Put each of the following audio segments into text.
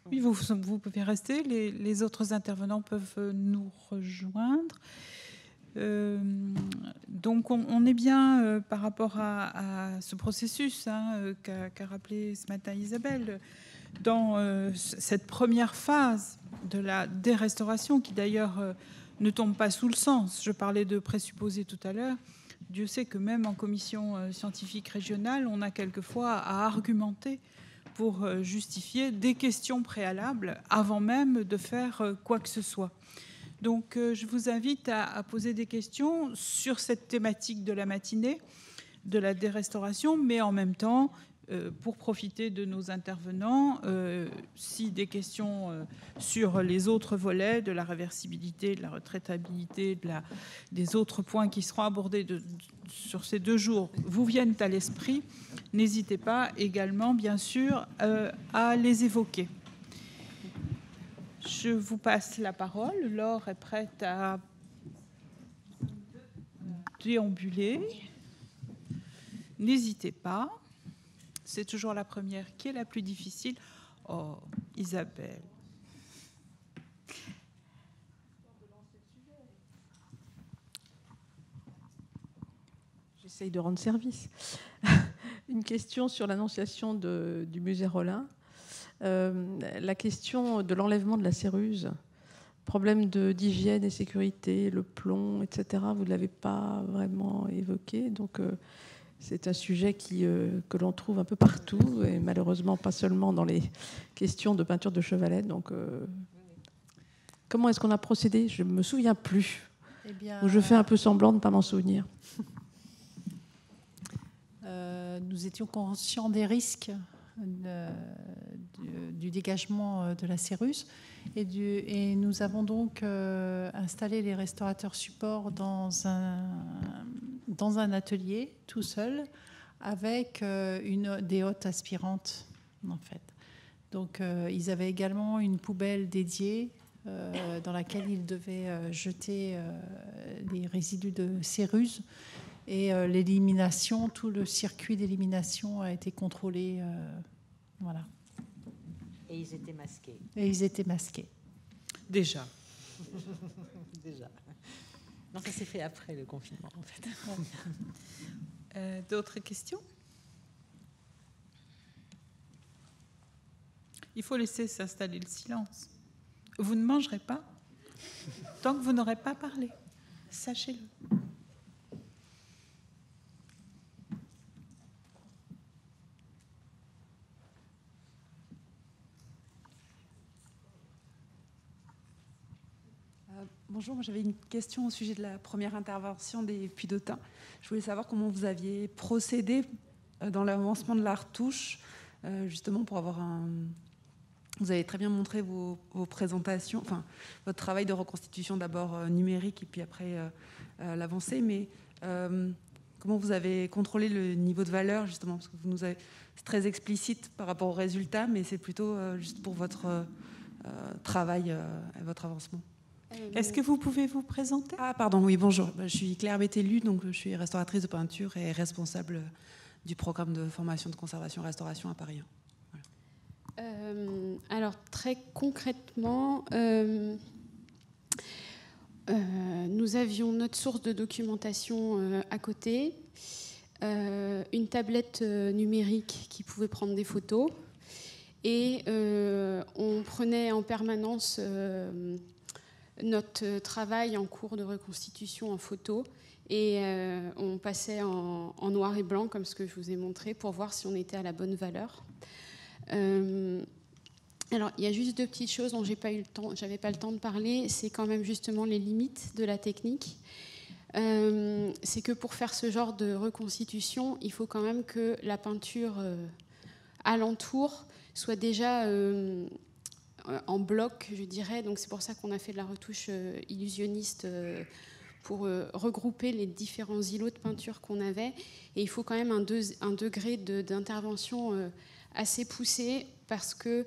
Oui, vous pouvez rester. Les autres intervenants peuvent nous rejoindre. Donc, on est bien par rapport à ce processus qu'a rappelé ce matin Isabelle. Dans cette première phase de la dérestauration, qui d'ailleurs ne tombe pas sous le sens. Je parlais de présupposés tout à l'heure. Dieu sait que même en commission scientifique régionale, on a quelquefois à argumenter pour justifier des questions préalables avant même de faire quoi que ce soit. Donc je vous invite à poser des questions sur cette thématique de la matinée, de la dérestauration, mais en même temps, pour profiter de nos intervenants, si des questions sur les autres volets, de la réversibilité, de la retraitabilité, des autres points qui seront abordés sur ces 2 jours, vous viennent à l'esprit, n'hésitez pas également, bien sûr, à les évoquer. Je vous passe la parole. Laure est prête à déambuler. N'hésitez pas. C'est toujours la première qui est la plus difficile. Oh, Isabelle. J'essaye de rendre service. Une question sur l'annonciation du musée Rollin. La question de l'enlèvement de la céruse, problème d'hygiène et sécurité, le plomb, etc., vous ne l'avez pas vraiment évoqué. Donc, c'est un sujet que l'on trouve un peu partout, et malheureusement pas seulement dans les questions de peinture de chevalet. Donc, comment est-ce qu'on a procédé? Je ne me souviens plus. Eh bien, Ou je fais un peu semblant de ne pas m'en souvenir. Nous étions conscients des risques du dégagement de la céruse et nous avons donc installé les restaurateurs supports dans un atelier tout seul avec des hottes aspirantes en fait. Donc ils avaient également une poubelle dédiée dans laquelle ils devaient jeter les résidus de céruse. Et l'élimination, tout le circuit d'élimination a été contrôlé. Voilà. Et ils étaient masqués. Et ils étaient masqués. Déjà. Déjà. Non, ça s'est fait après le confinement, en fait. D'autres questions? Il faut laisser s'installer le silence. Vous ne mangerez pas tant que vous n'aurez pas parlé. Sachez-le. Bonjour, moi j'avais une question au sujet de la première intervention des puits d'Autun. Je voulais savoir comment vous aviez procédé dans l'avancement de la retouche, justement pour avoir un... Vous avez très bien montré vos présentations, enfin votre travail de reconstitution d'abord numérique et puis après l'avancée, mais comment vous avez contrôlé le niveau de valeur justement, parce que vous nous avez... C'est très explicite par rapport aux résultats, mais c'est plutôt juste pour votre travail et votre avancement. Est-ce que vous pouvez vous présenter? Ah, pardon, oui, bonjour. Je suis Claire Bétellu, donc je suis restauratrice de peinture et responsable du programme de formation de conservation-restauration à Paris 1. Voilà. Alors, très concrètement, nous avions notre source de documentation à côté, une tablette numérique qui pouvait prendre des photos, et on prenait en permanence... notre travail en cours de reconstitution en photo et on passait en noir et blanc comme ce que je vous ai montré pour voir si on était à la bonne valeur. Alors il y a juste 2 petites choses dont j'avais pas le temps de parler, c'est quand même justement les limites de la technique. C'est que pour faire ce genre de reconstitution, il faut quand même que la peinture alentour soit déjà en bloc, je dirais. Donc c'est pour ça qu'on a fait de la retouche illusionniste pour regrouper les différents îlots de peinture qu'on avait. Et il faut quand même un degré d'intervention assez poussé parce que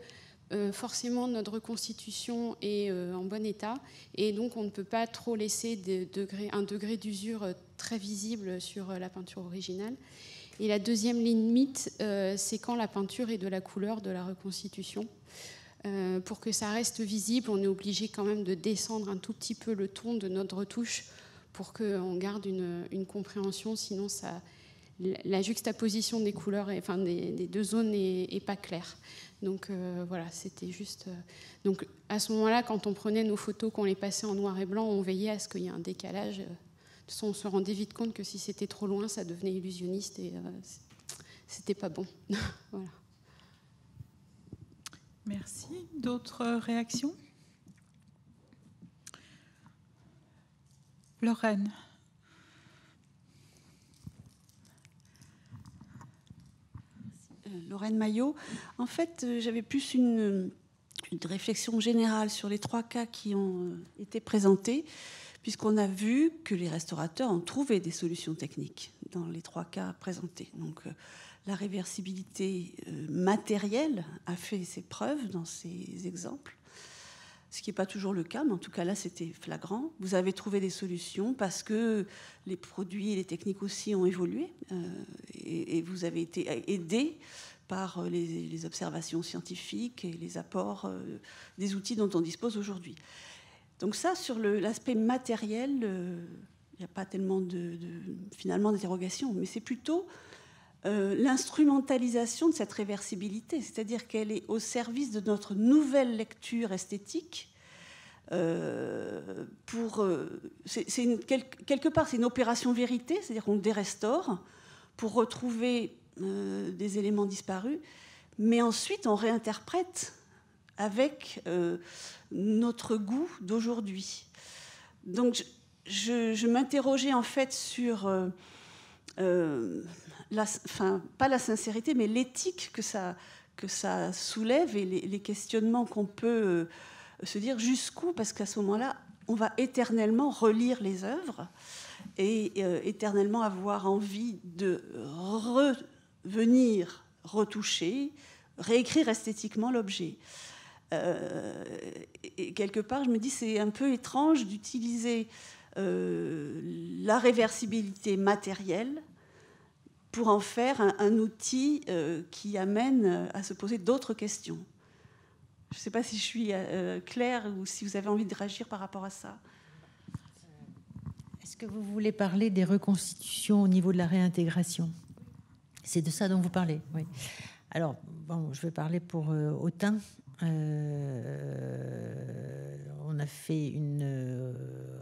forcément notre reconstitution est en bon état et donc on ne peut pas trop laisser un degré d'usure très visible sur la peinture originale. Et la deuxième limite, c'est quand la peinture est de la couleur de la reconstitution. Pour que ça reste visible, on est obligé quand même de descendre un tout petit peu le ton de notre retouche pour qu'on garde une compréhension, sinon la juxtaposition des couleurs, des deux zones n'est pas claire. Donc voilà, c'était juste... Donc à ce moment-là, quand on prenait nos photos, qu'on les passait en noir et blanc, on veillait à ce qu'il y ait un décalage. De toute façon, on se rendait vite compte que si c'était trop loin, ça devenait illusionniste et c'était pas bon. Voilà. Merci. D'autres réactions? Lorraine. Lorraine Maillot. En fait, j'avais plus une réflexion générale sur les 3 cas qui ont été présentés, puisqu'on a vu que les restaurateurs ont trouvé des solutions techniques dans les 3 cas présentés. Donc, la réversibilité matérielle a fait ses preuves dans ces exemples, ce qui n'est pas toujours le cas, mais en tout cas là, c'était flagrant. Vous avez trouvé des solutions parce que les produits et les techniques aussi ont évolué, et vous avez été aidés par les observations scientifiques et les apports des outils dont on dispose aujourd'hui. Donc ça, sur l'aspect matériel, il n'y a pas tellement finalement d'interrogation, mais c'est plutôt l'instrumentalisation de cette réversibilité, c'est-à-dire qu'elle est au service de notre nouvelle lecture esthétique. Quelque part, c'est une opération vérité, c'est-à-dire qu'on dérestaure pour retrouver des éléments disparus, mais ensuite on réinterprète avec notre goût d'aujourd'hui. Donc je m'interrogeais en fait sur pas la sincérité, mais l'éthique que ça soulève et les questionnements qu'on peut se dire jusqu'où, parce qu'à ce moment-là, on va éternellement relire les œuvres et éternellement avoir envie de revenir retoucher, réécrire esthétiquement l'objet. Et quelque part, je me dis, c'est un peu étrange d'utiliser la réversibilité matérielle pour en faire un outil qui amène à se poser d'autres questions. Je ne sais pas si je suis claire ou si vous avez envie de réagir par rapport à ça. Est-ce que vous voulez parler des reconstitutions au niveau de la réintégration? C'est de ça dont vous parlez, oui. Alors, bon, je vais parler pour Autun. On a fait une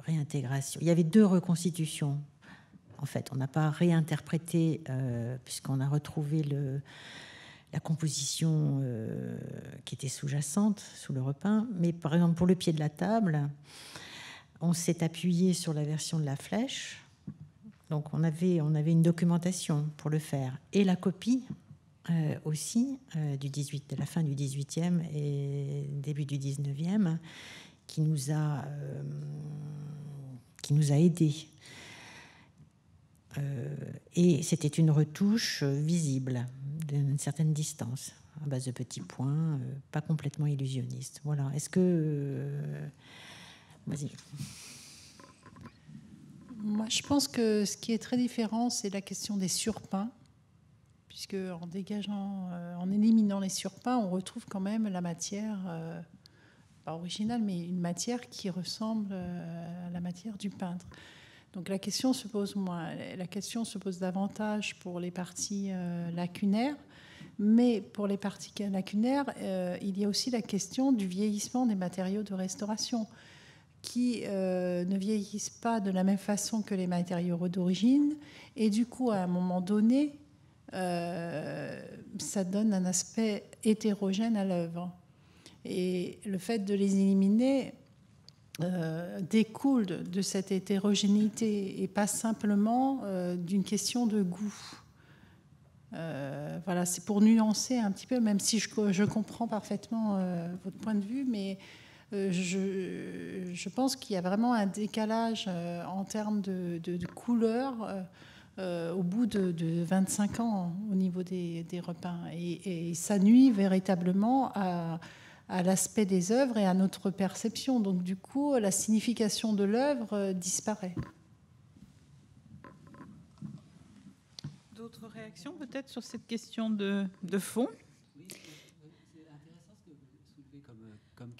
réintégration. Il y avait 2 reconstitutions. En fait, on n'a pas réinterprété, puisqu'on a retrouvé la composition qui était sous-jacente, sous le repeint. Mais par exemple, pour le pied de la table, on s'est appuyé sur la version de la flèche. Donc, on avait une documentation pour le faire. Et la copie aussi, de la fin du 18e et début du 19e, qui nous a aidés. Et c'était une retouche visible d'une certaine distance, à base de petits points, pas complètement illusionniste. Voilà. Est-ce que... Vas-y. Moi, je pense que ce qui est très différent, c'est la question des surpeints, puisque en éliminant les surpeints, on retrouve quand même la matière, pas originale, mais une matière qui ressemble à la matière du peintre. Donc la question se pose moins. La question se pose davantage pour les parties lacunaires, mais pour les parties lacunaires, il y a aussi la question du vieillissement des matériaux de restauration, qui ne vieillissent pas de la même façon que les matériaux d'origine, et du coup, à un moment donné, ça donne un aspect hétérogène à l'œuvre. Et le fait de les éliminer découle de cette hétérogénéité et pas simplement d'une question de goût. Voilà, c'est pour nuancer un petit peu, même si je comprends parfaitement votre point de vue, mais je pense qu'il y a vraiment un décalage en termes de couleur au bout de 25 ans au niveau des repeints. Et ça nuit véritablement à l'aspect des œuvres et à notre perception. Donc du coup, la signification de l'œuvre disparaît. D'autres réactions peut-être sur cette question de fond? Oui, c'est intéressant ce que vous soulevez comme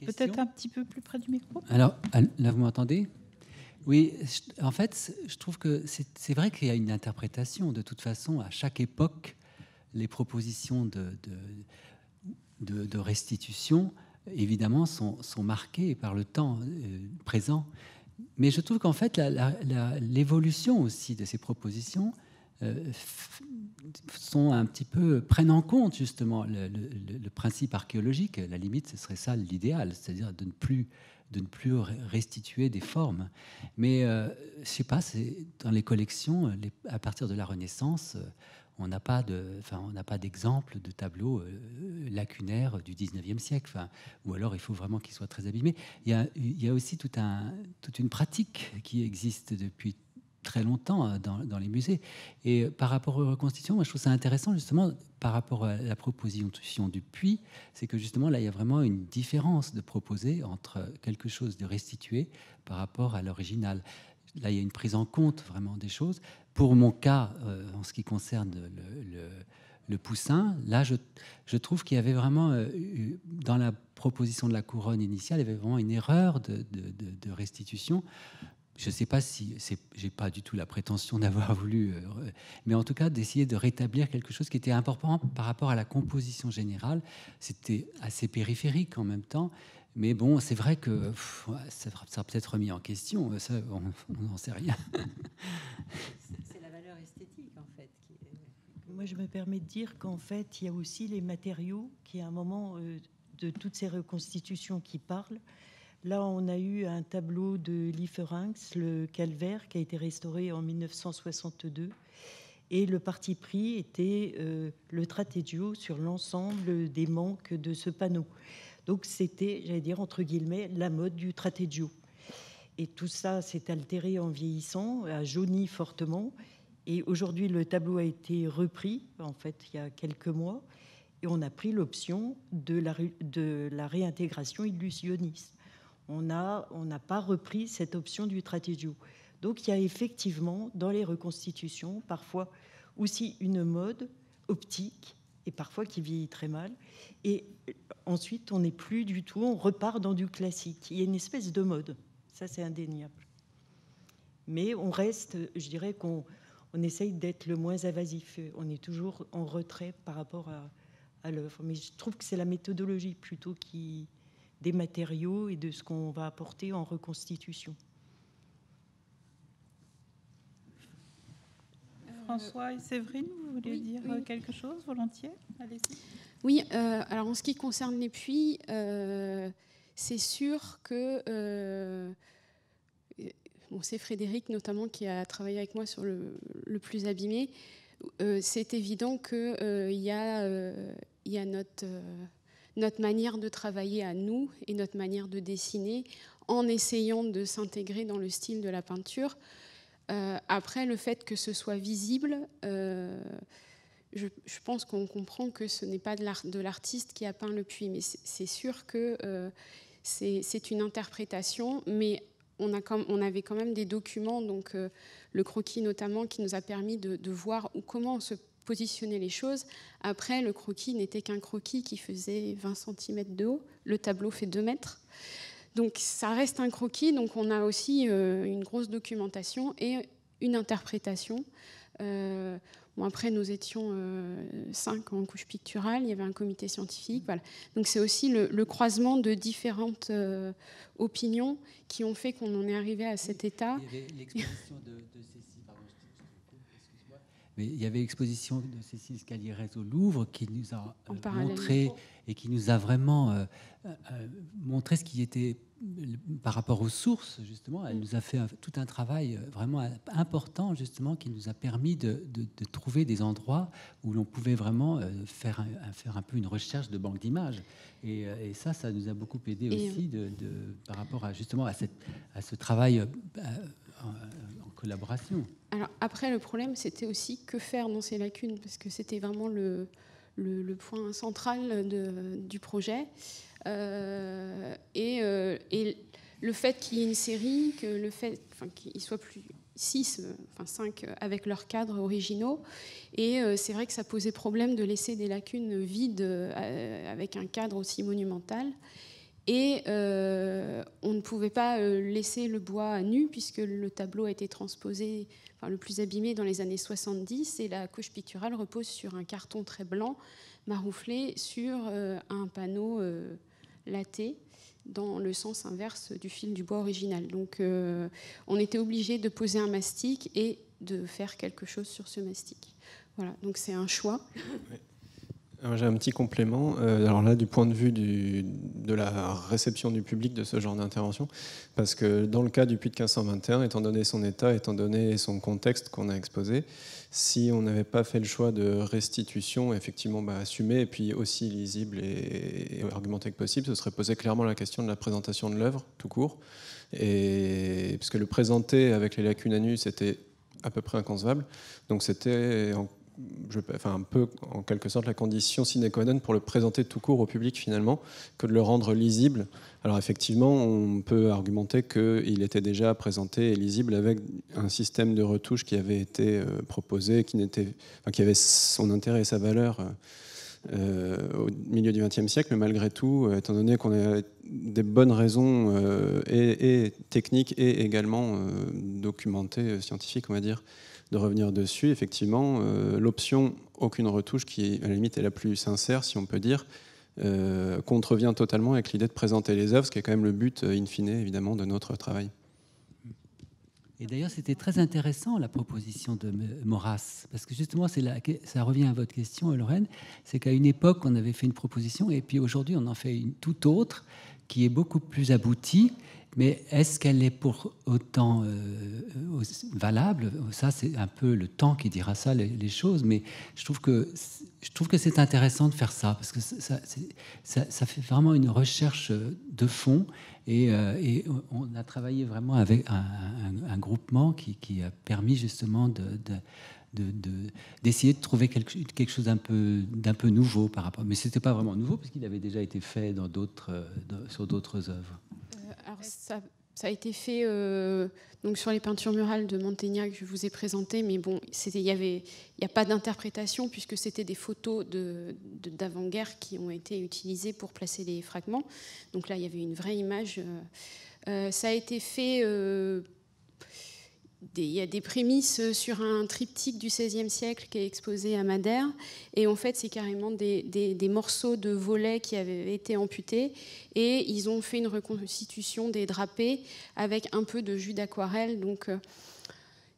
question. Peut-être un petit peu plus près du micro. Alors, là, vous m'entendez ? Oui, en fait, je trouve que c'est vrai qu'il y a une interprétation. De toute façon, à chaque époque, les propositions de restitution, évidemment, sont marquées par le temps présent. Mais je trouve qu'en fait, l'évolution aussi de ces propositions sont un petit peu, prennent en compte justement le principe archéologique. À la limite, ce serait ça l'idéal, c'est-à-dire de ne plus restituer des formes. Mais je ne sais pas, dans les collections, à partir de la Renaissance, on n'a pas d'exemple de tableaux lacunaires du 19e siècle. Ou alors, il faut vraiment qu'ils soient très abîmés. Il y a aussi toute une pratique qui existe depuis très longtemps dans les musées. Et par rapport aux reconstitutions, moi, je trouve ça intéressant, justement, par rapport à la proposition du puits, c'est que, justement, là, il y a vraiment une différence de proposer entre quelque chose de restitué par rapport à l'original. Là, il y a une prise en compte, vraiment, des choses. Pour mon cas, en ce qui concerne le Poussin, là, je trouve qu'il y avait vraiment, dans la proposition de la couronne initiale, il y avait vraiment une erreur de restitution. Je ne sais pas si j'ai pas du tout la prétention d'avoir voulu, mais en tout cas d'essayer de rétablir quelque chose qui était important par rapport à la composition générale. C'était assez périphérique en même temps, mais bon, c'est vrai que ça sera peut-être remis en question. Ça, on n'en sait rien. C'est la valeur esthétique en fait. Moi, je me permets de dire qu'en fait, il y a aussi les matériaux qui, à un moment de toutes ces reconstitutions qui parlent. Là, on a eu un tableau de Lieferinx, le calvaire, qui a été restauré en 1962. Et le parti pris était le trateggio sur l'ensemble des manques de ce panneau. Donc, c'était, j'allais dire, entre guillemets, la mode du trateggio. Et tout ça s'est altéré en vieillissant, a jauni fortement. Et aujourd'hui, le tableau a été repris, en fait, il y a quelques mois. Et on a pris l'option de la réintégration illusionniste. On n'a pas repris cette option du trateggio. Donc il y a effectivement dans les reconstitutions parfois aussi une mode optique et parfois qui vieillit très mal. Et ensuite on n'est plus du tout, on repart dans du classique. Il y a une espèce de mode, ça c'est indéniable. Mais on reste, je dirais qu'on essaye d'être le moins évasif. On est toujours en retrait par rapport à l'œuvre. Mais je trouve que c'est la méthodologie plutôt des matériaux et de ce qu'on va apporter en reconstitution. François et Séverine, vous voulez dire quelque chose volontiers? Allez-y. Oui, alors en ce qui concerne les puits, c'est sûr que c'est Frédéric notamment qui a travaillé avec moi sur le plus abîmé. C'est évident qu'il y a notre manière de travailler à nous et notre manière de dessiner en essayant de s'intégrer dans le style de la peinture. Après, le fait que ce soit visible, je pense qu'on comprend que ce n'est pas de l'artiste qui a peint le puits, mais c'est sûr que c'est une interprétation, mais on avait quand même des documents, donc le croquis notamment, qui nous a permis de voir comment se positionner les choses. Après, le croquis n'était qu'un croquis qui faisait 20 cm de haut. Le tableau fait 2 mètres. Donc, ça reste un croquis. Donc, on a aussi une grosse documentation et une interprétation. Après, nous étions 5 en couche picturale. Il y avait un comité scientifique. Voilà. Donc, c'est aussi le croisement de différentes opinions qui ont fait qu'on en est arrivé à cet état. Il y avait l'exposition de Cécile, pardon, excuse-moi. Mais il y avait l'exposition de Cécile Scalierès au Louvre qui nous a montré et qui nous a vraiment montré ce qui était par rapport aux sources, justement. Elle nous a fait tout un travail vraiment important, justement, qui nous a permis de trouver des endroits où l'on pouvait vraiment faire un peu une recherche de banque d'images. Et ça nous a beaucoup aidé aussi par rapport justement à ce travail en collaboration. Alors après, le problème, c'était aussi que faire dans ces lacunes, parce que c'était vraiment le point central du projet. Et le fait qu'il y ait une série, qu'il soit plus 5 avec leurs cadres originaux. Et c'est vrai que ça posait problème de laisser des lacunes vides avec un cadre aussi monumental. Et on ne pouvait pas laisser le bois à nu, puisque le tableau a été transposé, enfin, le plus abîmé dans les années 70, et la couche picturale repose sur un carton très blanc, marouflé, sur un panneau latté, dans le sens inverse du fil du bois original. Donc on était obligé de poser un mastic et de faire quelque chose sur ce mastic. Voilà, donc c'est un choix. Oui. Alors, j'ai un petit complément. Alors là, du point de vue de la réception du public de ce genre d'intervention, parce que dans le cas du puits de 1521, étant donné son état, étant donné son contexte qu'on a exposé, si on n'avait pas fait le choix de restitution, effectivement assumé et puis aussi lisible et argumenté que possible, ce serait posé clairement la question de la présentation de l'œuvre tout court. Et parce que le présenter avec les lacunes à nu, c'était à peu près inconcevable. Donc c'était un peu en quelque sorte la condition sine qua non pour le présenter tout court au public finalement, que de le rendre lisible. Alors effectivement, on peut argumenter qu'il était déjà présenté et lisible avec un système de retouche qui avait été proposé, qui avait son intérêt et sa valeur au milieu du XXe siècle, mais malgré tout, étant donné qu'on a des bonnes raisons et techniques et également documentées, scientifiques, on va dire, de revenir dessus, effectivement, l'option aucune retouche, qui à la limite est la plus sincère, si on peut dire, contrevient totalement avec l'idée de présenter les œuvres, ce qui est quand même le but, in fine, évidemment, de notre travail. Et d'ailleurs, c'était très intéressant, la proposition de Maurras, parce que justement, ça revient à votre question, Lorraine, c'est qu'à une époque, on avait fait une proposition, et puis aujourd'hui, on en fait une toute autre, qui est beaucoup plus aboutie. Mais est-ce qu'elle est pour autant valable? Ça, c'est un peu le temps qui dira ça, les choses. Mais je trouve que c'est intéressant de faire ça, parce que ça fait vraiment une recherche de fond. Et on a travaillé vraiment avec un groupement qui a permis justement d'essayer de trouver quelque chose d'un peu nouveau par rapport. Mais ce n'était pas vraiment nouveau, parce qu'il avait déjà été fait sur d'autres œuvres. Alors ça a été fait donc sur les peintures murales de Mantegna que je vous ai présentées, mais bon, il n'y a pas d'interprétation, puisque c'était des photos d'avant-guerre qui ont été utilisées pour placer les fragments. Donc là, il y avait une vraie image. Ça a été fait... il y a des prémices sur un triptyque du XVIe siècle qui est exposé à Madère. Et en fait, c'est carrément des morceaux de volets qui avaient été amputés. Et ils ont fait une reconstitution des drapés avec un peu de jus d'aquarelle. Donc,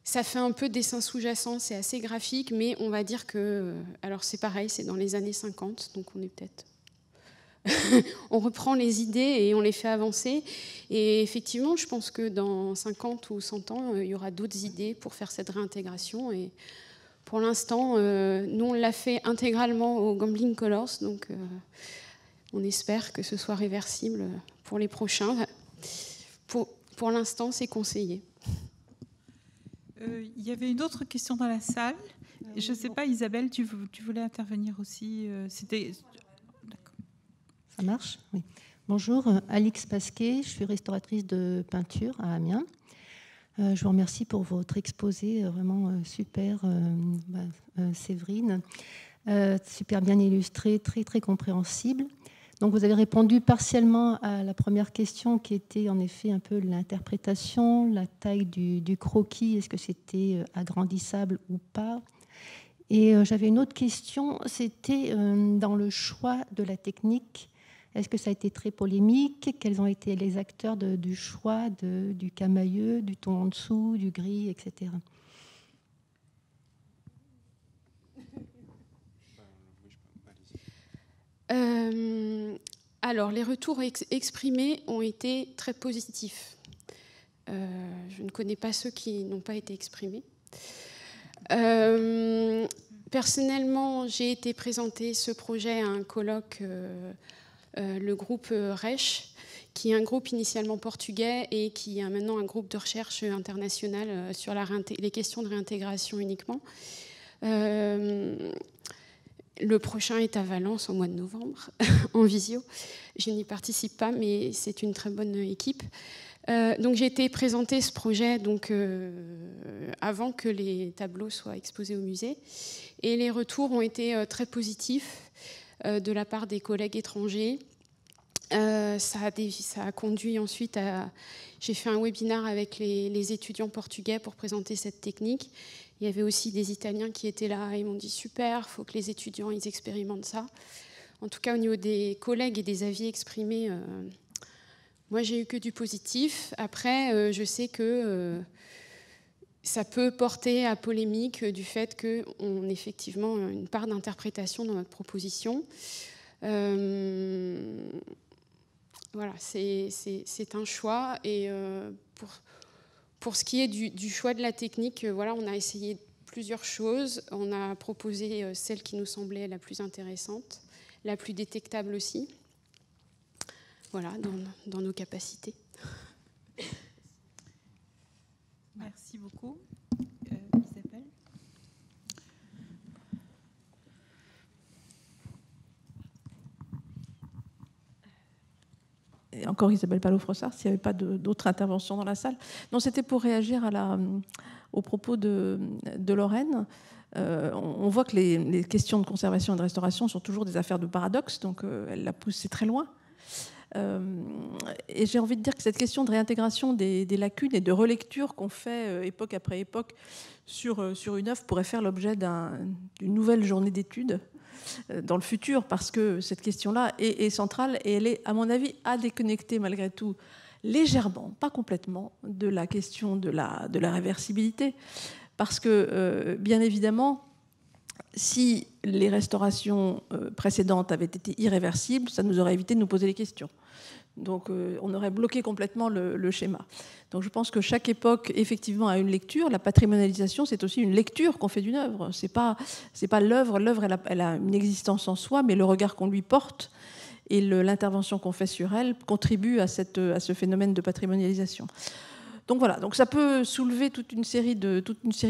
ça fait un peu dessin sous-jacent. C'est assez graphique, mais on va dire que... Alors, c'est pareil, c'est dans les années 50. Donc, on est peut-être... on reprend les idées et on les fait avancer. Et effectivement, je pense que dans 50 ou 100 ans, il y aura d'autres idées pour faire cette réintégration. Et pour l'instant, nous, on l'a fait intégralement au Gambling Colors. Donc, on espère que ce soit réversible pour les prochains. Pour l'instant, c'est conseillé. Il y avait une autre question dans la salle. Je ne sais pas, Isabelle, tu voulais intervenir aussi. C'était... Ça marche? Oui. Bonjour, Alix Pasquet, je suis restauratrice de peinture à Amiens. Je vous remercie pour votre exposé, vraiment super, Séverine. Super bien illustré, très, très compréhensible. Donc vous avez répondu partiellement à la première question qui était en effet un peu l'interprétation, la taille du croquis, est-ce que c'était agrandissable ou pas? Et j'avais une autre question, c'était dans le choix de la technique. Est-ce que ça a été très polémique? Quels ont été les acteurs du choix du camailleux, du ton en dessous, du gris, etc. Alors, les retours exprimés ont été très positifs. Je ne connais pas ceux qui n'ont pas été exprimés. Personnellement, j'ai été présenter ce projet à un colloque... le groupe RECH, qui est un groupe initialement portugais et qui est maintenant un groupe de recherche international sur les questions de réintégration uniquement. Le prochain est à Valence au mois de novembre, en visio. Je n'y participe pas, mais c'est une très bonne équipe. Donc j'ai été présenter ce projet avant que les tableaux soient exposés au musée. Et les retours ont été très positifs de la part des collègues étrangers. Ça a conduit ensuite à... J'ai fait un webinaire avec les étudiants portugais pour présenter cette technique. Il y avait aussi des Italiens qui étaient là et m'ont dit « Super, il faut que les étudiants ils expérimentent ça ». En tout cas, au niveau des collègues et des avis exprimés, moi, j'ai eu que du positif. Après, je sais que ça peut porter à polémique du fait qu'on ait effectivement une part d'interprétation dans notre proposition. Voilà, c'est un choix. Et pour ce qui est du choix de la technique, voilà, on a essayé plusieurs choses. On a proposé celle qui nous semblait la plus intéressante, la plus détectable aussi. Voilà, dans nos capacités. Merci beaucoup. Isabelle. Et encore Isabelle Palot-Frossard, s'il n'y avait pas d'autres interventions dans la salle. Non, c'était pour réagir aux propos de Lorraine. On voit que les questions de conservation et de restauration sont toujours des affaires de paradoxe, donc elle l'a poussé très loin. Et j'ai envie de dire que cette question de réintégration des lacunes et de relecture qu'on fait époque après époque sur une œuvre pourrait faire l'objet d'une nouvelle journée d'études dans le futur, parce que cette question-là est centrale et elle est, à mon avis, à déconnecter malgré tout légèrement, pas complètement, de la question de la réversibilité. Parce que, bien évidemment, si les restaurations précédentes avaient été irréversibles, ça nous aurait évité de nous poser les questions. Donc on aurait bloqué complètement le schéma. Donc je pense que chaque époque, effectivement, a une lecture. La patrimonialisation, c'est aussi une lecture qu'on fait d'une œuvre. C'est pas l'œuvre. L'œuvre, elle a une existence en soi, mais le regard qu'on lui porte et l'intervention qu'on fait sur elle contribue à ce phénomène de patrimonialisation. Donc voilà, donc ça peut soulever toute une série de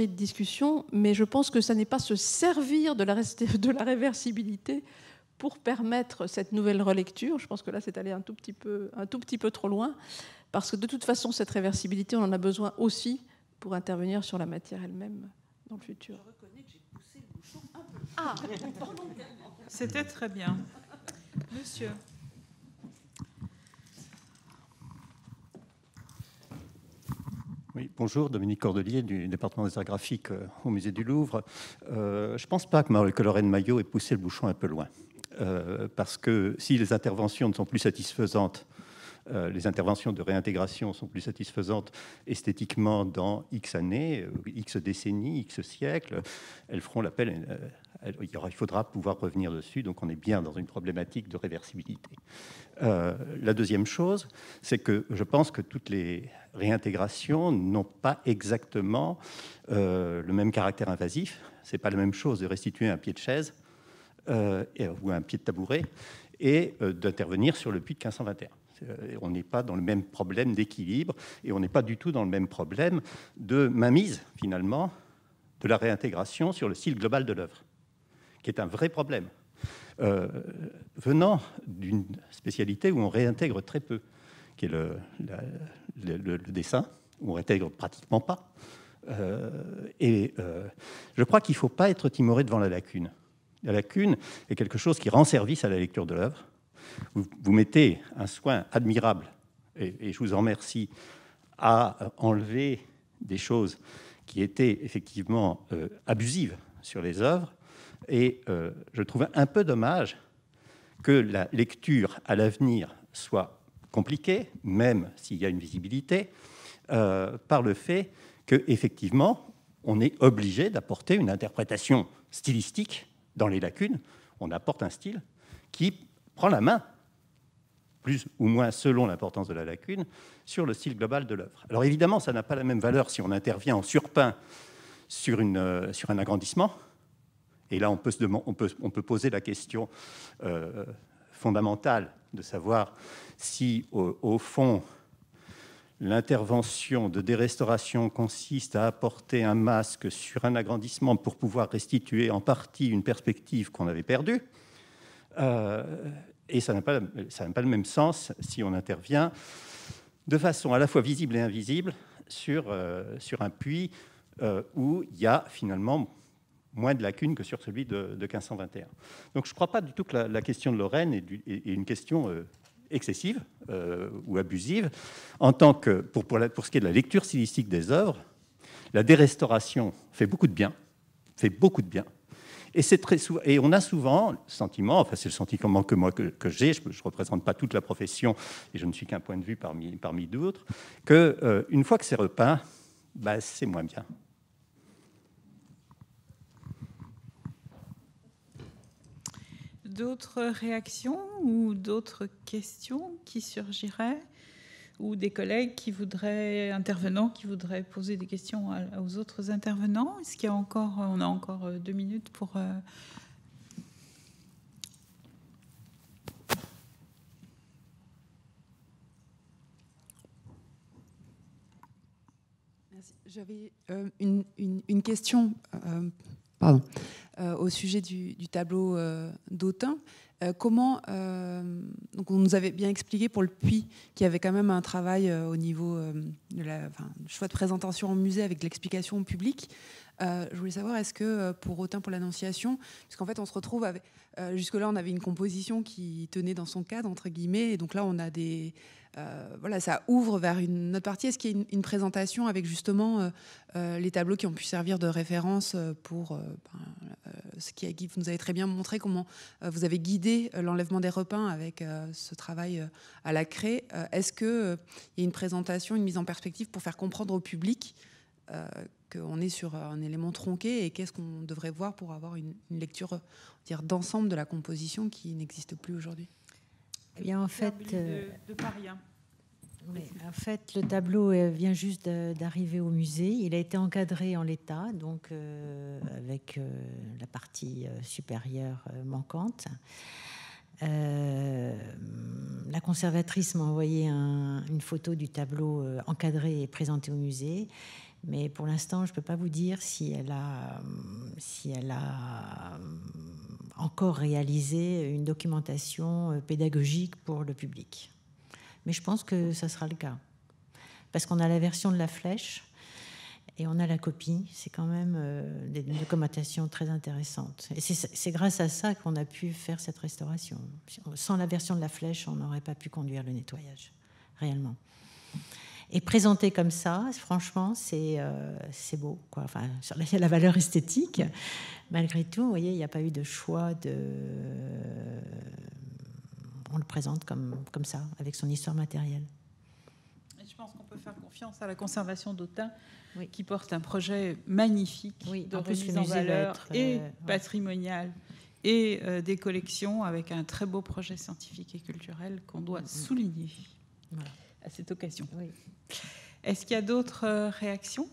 discussions, mais je pense que ça n'est pas se servir de la réversibilité pour permettre cette nouvelle relecture. Je pense que là, c'est allé un tout petit peu trop loin, parce que de toute façon, cette réversibilité, on en a besoin aussi pour intervenir sur la matière elle-même dans le futur. Je reconnais que j'ai poussé le bouchon un peu. Ah, c'était très bien. Monsieur. Oui, bonjour, Dominique Cordelier du département des arts graphiques au musée du Louvre. Je ne pense pas que Lorraine Maillot ait poussé le bouchon un peu loin. Parce que si les interventions ne sont plus satisfaisantes, les interventions de réintégration sont plus satisfaisantes esthétiquement dans X années, X décennies, X siècles, elles feront l'appel. Il faudra pouvoir revenir dessus, donc on est bien dans une problématique de réversibilité. La deuxième chose, c'est que je pense que toutes les réintégrations n'ont pas exactement le même caractère invasif. Ce n'est pas la même chose de restituer un pied de chaise ou un pied de tabouret et d'intervenir sur le puits de 1521. On n'est pas dans le même problème d'équilibre et on n'est pas du tout dans le même problème de mainmise, finalement, de la réintégration sur le style global de l'œuvre, qui est un vrai problème. Venant d'une spécialité où on réintègre très peu, qui est le dessin, où on réintègre pratiquement pas. Je crois qu'il ne faut pas être timoré devant la lacune. La lacune est quelque chose qui rend service à la lecture de l'œuvre. Vous mettez un soin admirable, et je vous en remercie, à enlever des choses qui étaient effectivement abusives sur les œuvres. Et je trouve un peu dommage que la lecture à l'avenir soit compliquée, même s'il y a une visibilité, par le fait qu'effectivement, on est obligé d'apporter une interprétation stylistique dans les lacunes. On apporte un style qui prend la main, plus ou moins selon l'importance de la lacune, sur le style global de l'œuvre. Alors évidemment, ça n'a pas la même valeur si on intervient en surpeint sur un agrandissement. Et là, on peut poser la question fondamentale de savoir si, au fond, l'intervention de dérestauration consiste à apporter un masque sur un agrandissement pour pouvoir restituer en partie une perspective qu'on avait perdue. Et ça n'a pas le même sens si on intervient de façon à la fois visible et invisible sur un puits où il y a finalement moins de lacunes que sur celui de 1521. Donc je ne crois pas du tout que la question de Lorraine est une question excessive ou abusive. En tant que, pour ce qui est de la lecture stylistique des œuvres, la dérestauration fait beaucoup de bien, Et, et on a souvent le sentiment, enfin c'est le sentiment que moi que j'ai, je ne représente pas toute la profession et je ne suis qu'un point de vue parmi d'autres, qu'une fois que c'est repeint, bah, c'est moins bien. D'autres réactions ou d'autres questions qui surgiraient, ou des collègues qui voudraient, intervenants, qui voudraient poser des questions aux autres intervenants? Est-ce qu'il y a encore, on a encore 2 minutes pour... Merci. J'avais une question au sujet du tableau d'Autun. Comment, donc on nous avait bien expliqué pour le Puy qu'il y avait quand même un travail au niveau de du choix de présentation au musée avec de l'explication au public. Je voulais savoir, est-ce que pour Autun, pour l'Annonciation, parce qu'en fait on se retrouve avec, jusque-là on avait une composition qui tenait dans son cadre, entre guillemets, et donc là on a des... voilà, ça ouvre vers une autre partie. Est-ce qu'il y a une présentation avec justement les tableaux qui ont pu servir de référence pour ce qui vous nous avez très bien montré comment vous avez guidé l'enlèvement des repeints avec ce travail à la craie. Est-ce qu'il y a une présentation, une mise en perspective pour faire comprendre au public qu'on est sur un élément tronqué et qu'est-ce qu'on devrait voir pour avoir une lecture d'ensemble de la composition qui n'existe plus aujourd'hui? Eh bien, en fait, de Paris. Oui, en fait, le tableau vient juste d'arriver au musée. Il a été encadré en l'état, donc avec la partie supérieure manquante. La conservatrice m'a envoyé une photo du tableau encadré et présenté au musée. Mais pour l'instant, je ne peux pas vous dire si elle a encore réalisé une documentation pédagogique pour le public. Mais je pense que ça sera le cas. Parce qu'on a la version de la flèche et on a la copie. C'est quand même des documentations très intéressantes. Et c'est grâce à ça qu'on a pu faire cette restauration. Sans la version de la flèche, on n'aurait pas pu conduire le nettoyage, réellement. Et présenté comme ça, franchement, c'est beau, quoi. Enfin, il y a la valeur esthétique. Malgré tout, vous voyez, il n'y a pas eu de choix de... On le présente comme ça, avec son histoire matérielle. Et je pense qu'on peut faire confiance à la conservation d'Autun, oui, qui porte un projet magnifique, oui, de remise en valeur et patrimonial, et des collections avec un très beau projet scientifique et culturel qu'on doit souligner. Voilà. À cette occasion. Oui. Est-ce qu'il y a d'autres réactions?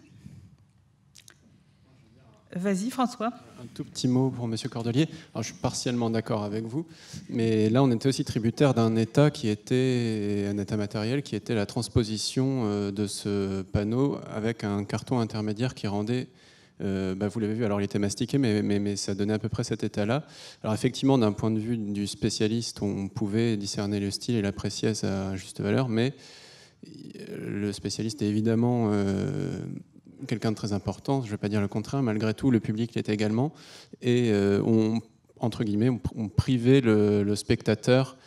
Vas-y, François. Un tout petit mot pour M. Cordelier. Alors, je suis partiellement d'accord avec vous, mais là, on était aussi tributaire d'un état qui était un état matériel, qui était la transposition de ce panneau avec un carton intermédiaire qui rendait... vous l'avez vu, alors il était mastiqué, mais ça donnait à peu près cet état-là. Alors effectivement, d'un point de vue du spécialiste, on pouvait discerner le style et l'apprécier à sa juste valeur, mais le spécialiste est évidemment quelqu'un de très important, je ne vais pas dire le contraire, malgré tout, le public l'est également, et entre guillemets, on privait le spectateur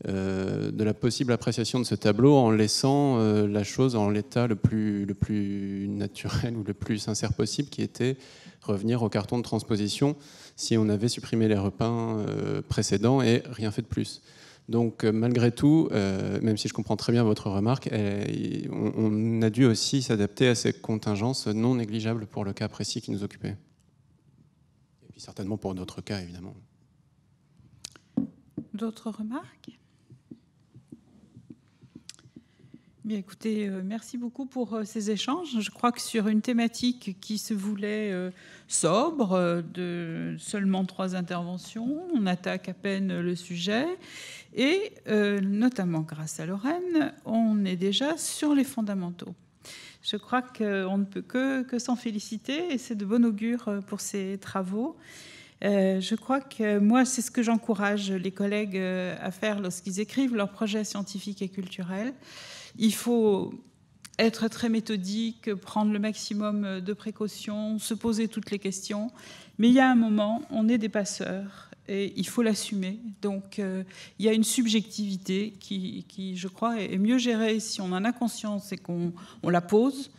de la possible appréciation de ce tableau en laissant la chose en l'état le plus naturel ou le plus sincère possible, qui était revenir au carton de transposition si on avait supprimé les repeints précédents et rien fait de plus. Donc malgré tout, même si je comprends très bien votre remarque, on a dû aussi s'adapter à ces contingences non négligeables pour le cas précis qui nous occupait. Et puis certainement pour d'autres cas, évidemment. D'autres remarques? Bien, écoutez, merci beaucoup pour ces échanges. Je crois que sur une thématique qui se voulait sobre, de seulement 3 interventions, on attaque à peine le sujet. Et notamment grâce à Lorraine, on est déjà sur les fondamentaux. Je crois qu'on ne peut que s'en féliciter et c'est de bon augure pour ces travaux. Je crois que moi, c'est ce que j'encourage les collègues à faire lorsqu'ils écrivent leurs projets scientifiques et culturels. Il faut être très méthodique, prendre le maximum de précautions, se poser toutes les questions. Mais il y a un moment, on est des passeurs et il faut l'assumer. Donc il y a une subjectivité qui, je crois, est mieux gérée si on en a conscience et qu'on la pose,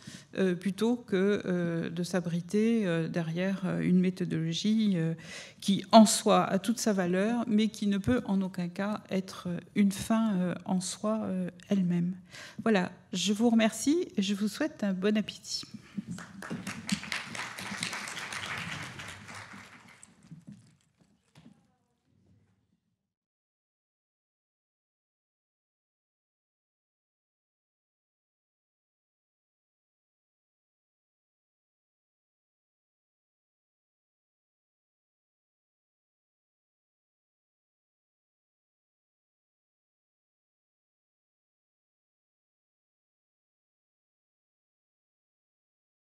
plutôt que de s'abriter derrière une méthodologie qui, en soi, a toute sa valeur, mais qui ne peut en aucun cas être une fin en soi elle-même. Voilà, je vous remercie et je vous souhaite un bon appétit.